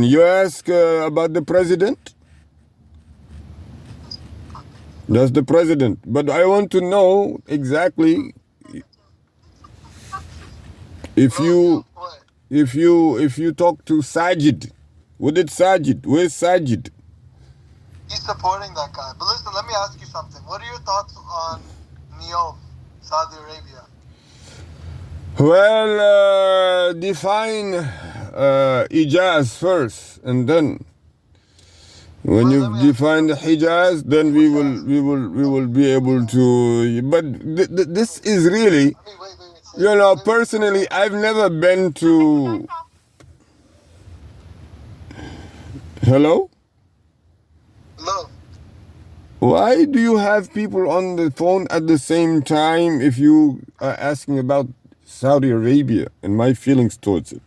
You ask about the president? That's the president. But I want to know exactly if you talk to Sajid. What did Sajid? Where's Sajid? He's supporting that guy. But listen, let me ask you something. What are your thoughts on NEOM, Saudi Arabia? Well, define Ijaz first, and then when you define the Hijaz, then we will be able to. But this is really, you know, personally, I've never been to. Hello? Hello. Why do you have people on the phone at the same time if you are asking about Saudi Arabia and my feelings towards it?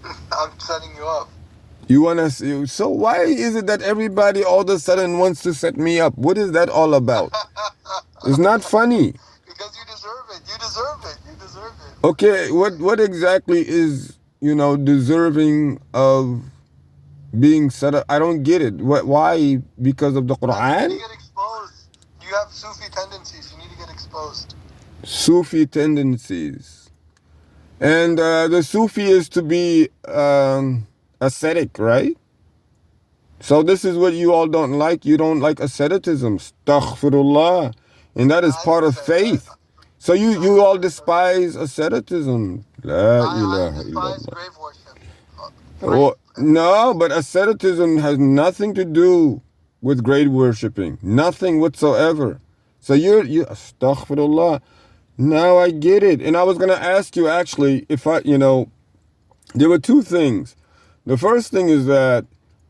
I'm setting you up. You want to see? So why is it that everybody all of a sudden wants to set me up? What is that all about? It's not funny. Because you deserve it. You deserve it. You deserve it. Okay, what exactly is, you know, deserving of being set up? I don't get it. Why? Because of the Quran? You need to get exposed. You have Sufi tendencies. You need to get exposed. Sufi tendencies. And the Sufi is to be ascetic, right? So this is what you all don't like. You don't like asceticism. Astaghfirullah. And that is part of faith. So you all despise asceticism. La ilaha despise illallah. grave worship. Well, no, but asceticism has nothing to do with grave worshipping. Nothing whatsoever. So you astaghfirullah. Now I get it. And I was going to ask you actually if there were two things. The first thing is that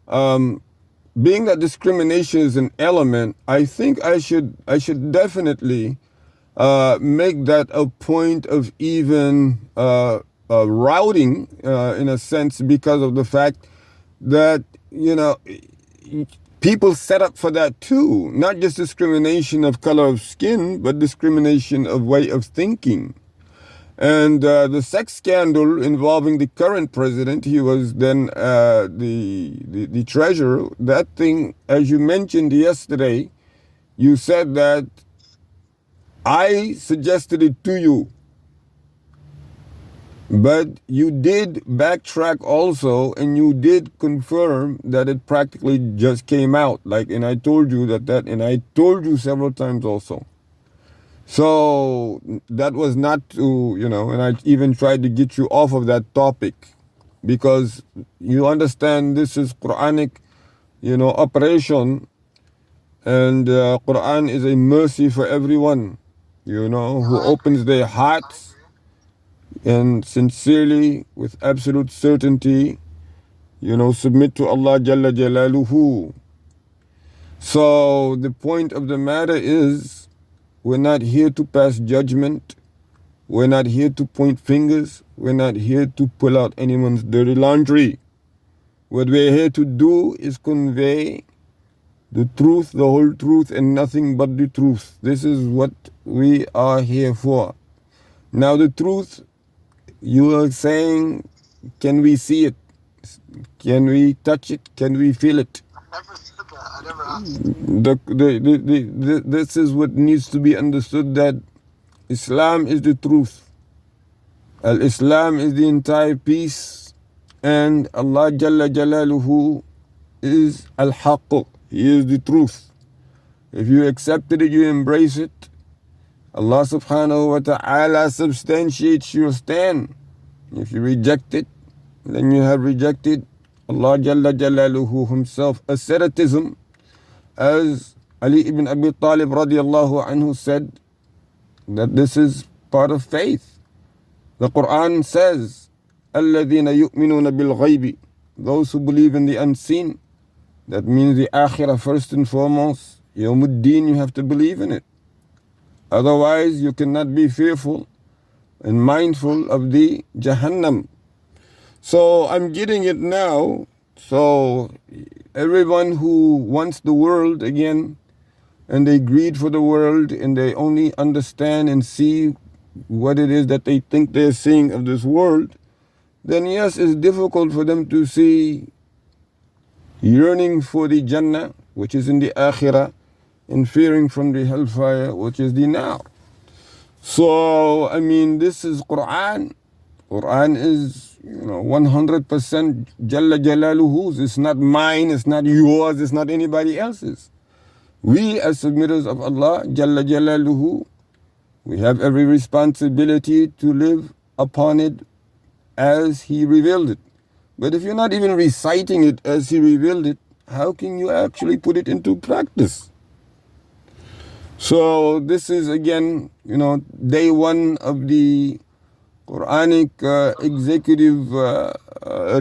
being that discrimination is an element, I think I should definitely make that a point of even routing in a sense, because of the fact that, you know, people set up for that too. Not just discrimination of color of skin, but discrimination of way of thinking. And the sex scandal involving the current president, he was then the treasurer. That thing, as you mentioned yesterday, you said that I suggested it to you. But you did backtrack also, and you did confirm that it practically just came out. And I told you and I told you several times also. So that was not to, and I even tried to get you off of that topic, because you understand this is Quranic, operation, and Quran is a mercy for everyone, who opens their hearts and sincerely, with absolute certainty, submit to Allah Jalla Jalaluhu. So the point of the matter is, we're not here to pass judgment. We're not here to point fingers. We're not here to pull out anyone's dirty laundry. What we're here to do is convey the truth, the whole truth, and nothing but the truth. This is what we are here for. Now the truth, you are saying, can we see it? Can we touch it? Can we feel it? I never said that. I never asked. This is what needs to be understood, that Islam is the truth. Al-Islam is the entire peace, and Allah Jalla Jalaluhu is Al-Haqq. He is the truth. If you accepted it, you embrace it, Allah subhanahu wa ta'ala substantiates your stand. If you reject it, then you have rejected Allah Jalla Jalaluhu himself. Asceticism, as Ali ibn Abi Talib radiallahu anhu said, that this is part of faith. The Quran says, الَّذِينَ يُؤْمِنُونَ بِالْغَيْبِ, those who believe in the unseen. That means the akhirah first and foremost. Yawmuddin, you have to believe in it. Otherwise, you cannot be fearful and mindful of the Jahannam. So I'm getting it now. So everyone who wants the world again, and they greed for the world, and they only understand and see what it is that they think they're seeing of this world, then yes, it's difficult for them to see yearning for the Jannah, which is in the Akhirah, and fearing from the hellfire, which is the now. So, I mean, this is Quran. Quran is, 100% Jalla Jalaluhu. It's not mine, it's not yours, it's not anybody else's. We as submitters of Allah, Jalla Jalaluhu, we have every responsibility to live upon it as He revealed it. But if you're not even reciting it as He revealed it, how can you actually put it into practice? So this is again, day one of the Quranic executive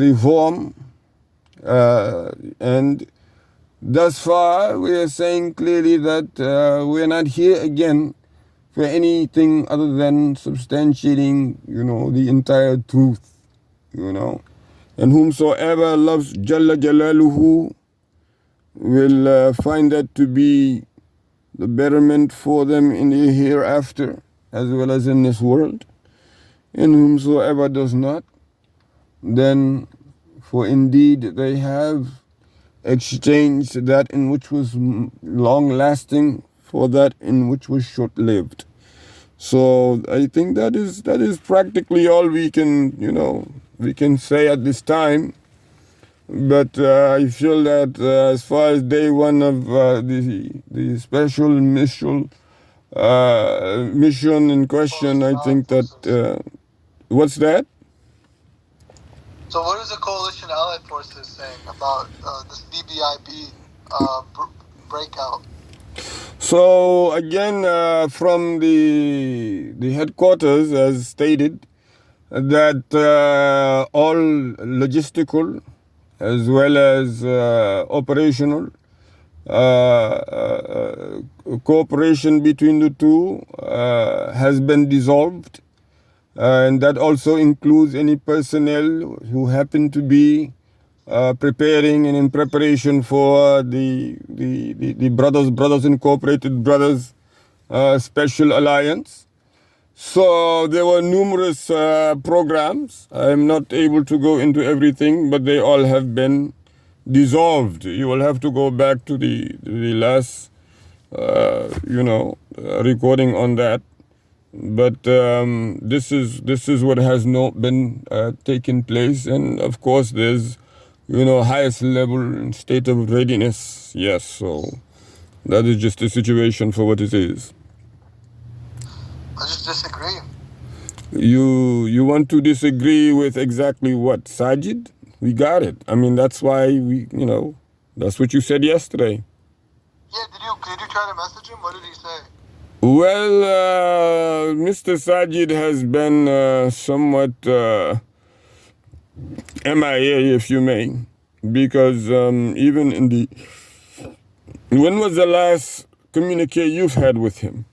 reform, and thus far we are saying clearly that we are not here again for anything other than substantiating, the entire truth, And whomsoever loves Jalla Jalaluhu will find that to be the betterment for them in the hereafter, as well as in this world. And whomsoever does not, then for indeed they have exchanged that in which was long-lasting for that in which was short-lived. So I think that is practically all we can say at this time. But I feel that as far as day one of the special mission in question, I think that what's that? So what is the Coalition Allied Forces saying about this BBIB breakout? So again, from the headquarters, as stated, that all logistical as well as operational cooperation between the two has been dissolved, and that also includes any personnel who happen to be preparing and in preparation for the Brothers Incorporated Brothers Special Alliance. So there were numerous programs. I am not able to go into everything, but they all have been dissolved. You will have to go back to the last, recording on that. But this is what has not been taken place, and of course there's highest level and state of readiness. Yes, so that is just the situation for what it is. I just disagree. You want to disagree with exactly what, Sajid? We got it. I mean, that's why that's what you said yesterday. Yeah, did you try to message him? What did he say? Well, Mr. Sajid has been somewhat MIA, if you may, because even in the... When was the last communique you've had with him?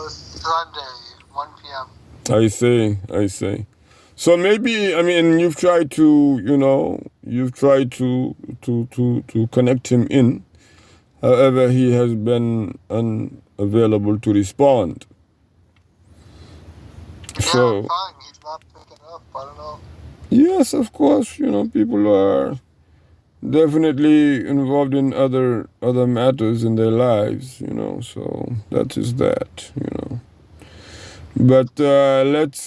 Sunday, 1 p.m. I see. So maybe, you've tried to, to connect him in. However, he has been unavailable to respond. Yeah, so fine. He's not picking up. I don't know. Yes, of course, people are definitely involved in other matters in their lives, so that is that, But let's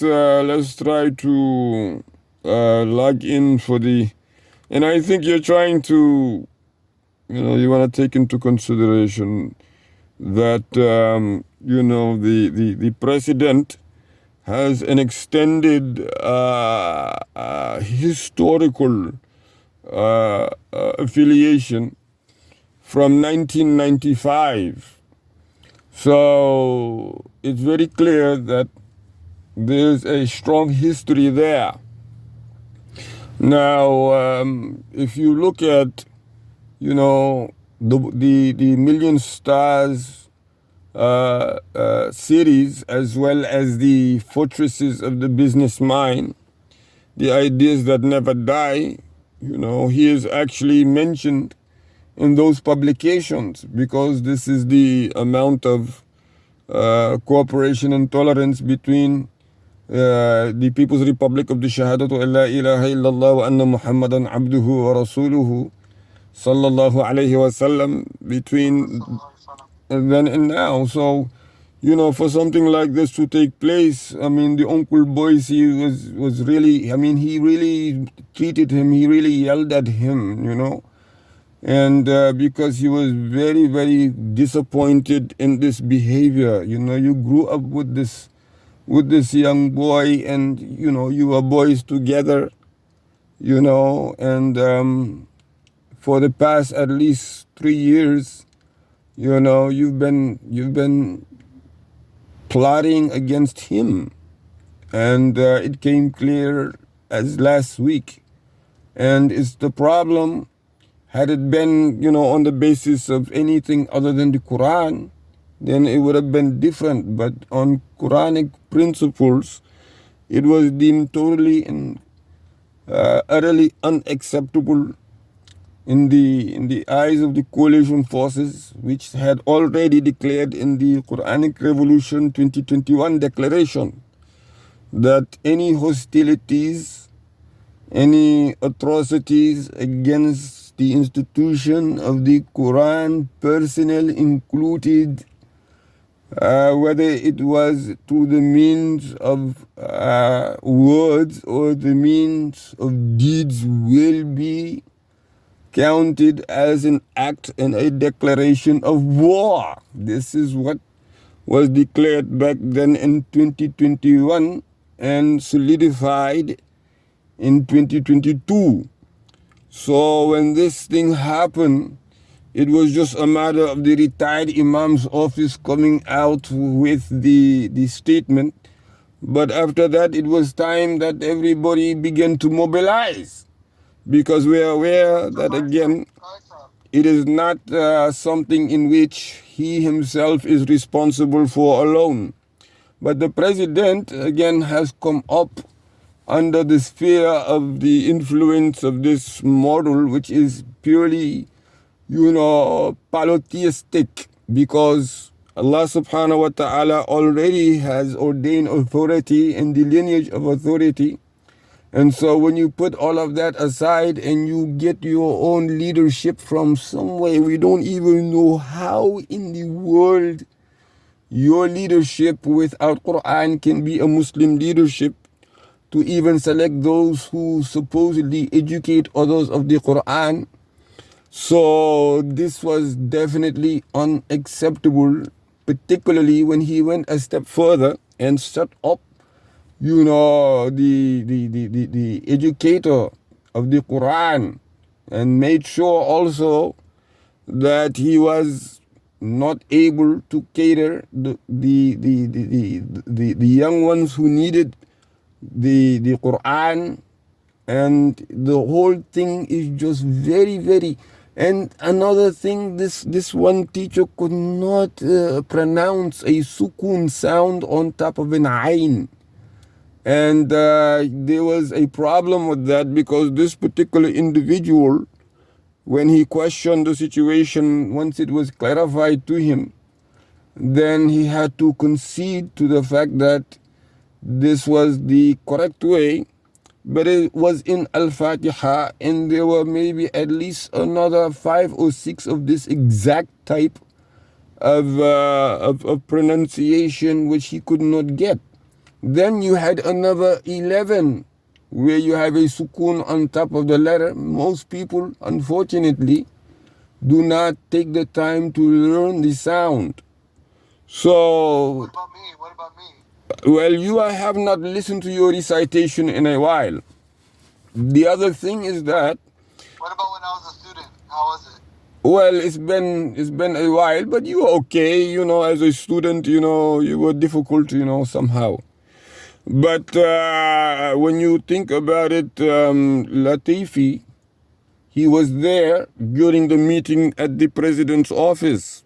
try to log in for the, and I think you're trying to, you want to take into consideration that the president has an extended historical affiliation from 1995. So it's very clear that there's a strong history there. Now, if you look at, the Million Stars series, as well as the Fortresses of the Business Mind, the ideas that never die, he is actually mentioned in those publications, because this is the amount of cooperation and tolerance between the People's Republic of the Shahadatu la ilaha illallah wa anna Muhammadan abduhu wa rasuluhu sallallahu alayhi wa sallam between then and now. So, you know, for something like this to take place, I mean, the Uncle Boise was really, I mean, he really treated him, he really yelled at him, you know, and because he was very, very disappointed in this behavior. You know, you grew up with this young boy, and you know, you were boys together, you know, and for the past at least 3 years, you know, you've been plotting against him, and it came clear as last week. And it's the problem. Had it been, you know, on the basis of anything other than the Quran, then it would have been different. But on Quranic principles, it was deemed totally and utterly unacceptable in the eyes of the coalition forces, which had already declared in the Quranic Revolution 2021 declaration that any hostilities, any atrocities against the institution of the Quran, personnel included, whether it was through the means of words or the means of deeds, will be counted as an act and a declaration of war. This is what was declared back then in 2021 and solidified in 2022. So when this thing happened, it was just a matter of the retired Imam's office coming out with the statement. But after that, it was time that everybody began to mobilize, because we are aware that, again, it is not something in which he himself is responsible for alone. But the president, again, has come up under the sphere of the influence of this model, which is purely, you know, polytheistic, because Allah subhanahu wa ta'ala already has ordained authority and the lineage of authority. And so when you put all of that aside and you get your own leadership from somewhere, we don't even know how in the world your leadership without Quran can be a Muslim leadership, to even select those who supposedly educate others of the Quran. So this was definitely unacceptable, particularly when he went a step further and set up, you know, the educator of the Quran, and made sure also that he was not able to cater the young ones who needed the Quran. And the whole thing is just very, very. And another thing, this one teacher could not pronounce a sukun sound on top of an ain. And there was a problem with that, because this particular individual, when he questioned the situation, once it was clarified to him, then he had to concede to the fact that this was the correct way. But it was in Al-Fatiha, and there were maybe at least another 5 or 6 of this exact type of pronunciation which he could not get. Then you had another 11 where you have a sukun on top of the letter. Most people, unfortunately, do not take the time to learn the sound. So, What about me? What about me? well, you have not listened to your recitation in a while. The other thing is that, What about when I was a student? How was it? well, it's been a while, but you were okay, you know, as a student, you know, you were difficult, you know, somehow. But when you think about it, Latifi, he was there during the meeting at the president's office.